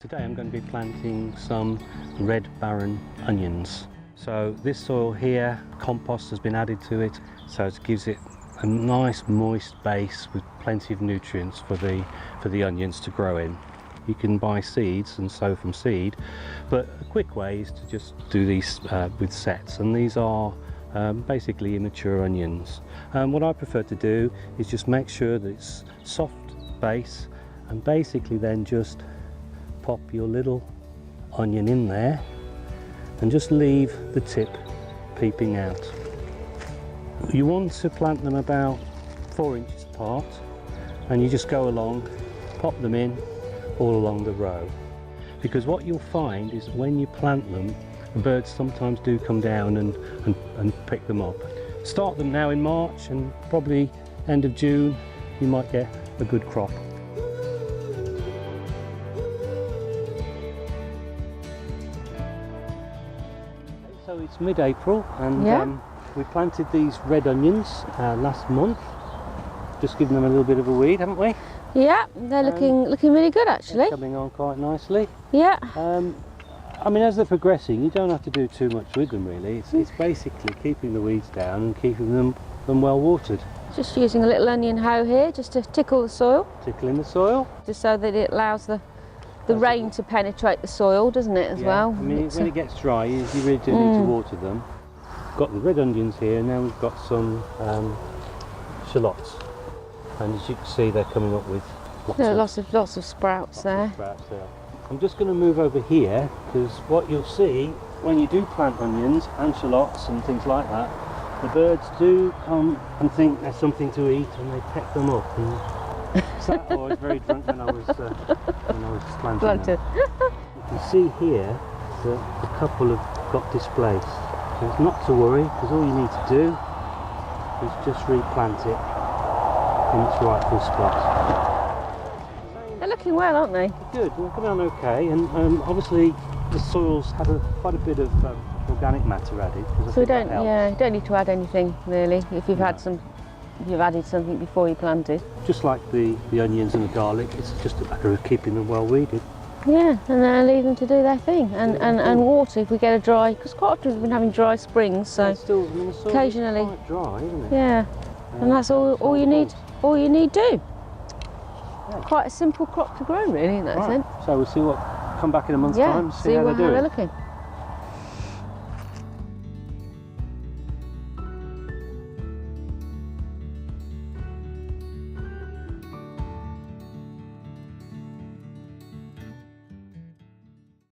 Today I'm going to be planting some red barren onions. So this soil here, compost has been added to it, so it gives it a nice moist base with plenty of nutrients for the onions to grow in. You can buy seeds and sow from seed, but a quick way is to just do these with sets, and these are basically immature onions. What I prefer to do is just make sure that it's soft base, and basically then just pop your little onion in there and just leave the tip peeping out. You want to plant them about 4 inches apart, and you just go along, pop them in all along the row, because what you'll find is when you plant them, the birds sometimes do come down and pick them up. Start them now in March, and probably end of June you might get a good crop. So it's mid-April, and we planted these red onions last month. Just given them a little bit of a weed, haven't we? Yeah, they're looking really good actually. Coming on quite nicely. Yeah. I mean, as they're progressing, you don't have to do too much with them really. It's basically keeping the weeds down and keeping them well watered. Just using a little onion hoe here just to tickle the soil. Tickling the soil. Just so that it allows the rain to penetrate the soil, doesn't it, as well? I mean, when it gets dry, you really do need to water them. Got the red onions here, and now we've got some shallots. And as you can see, they're coming up with lots of sprouts there. I'm just going to move over here, because what you'll see when you do plant onions and shallots and things like that, the birds do come and think there's something to eat, and they peck them up. And so I was very drunk when I was planting them. You can see here that a couple have got displaced. So it's not to worry, because all you need to do is just replant it in its rightful spot. They're looking well, aren't they? Good, they're coming on okay, and obviously the soil's had quite a bit of organic matter added. So you don't need to add anything really if you've you've added something before you planted. Just like the onions and the garlic, it's just a matter of keeping them well weeded. Yeah, and then leave them to do their thing, and water if we get a dry, because quite often we've been having dry springs, so still, I mean, the soil occasionally is quite dry, isn't it? Yeah, and that's all you need. All you need do. Yeah. Quite a simple crop to grow, really, in that sense. So we'll see come back in a month's time, see how they're doing. They're looking.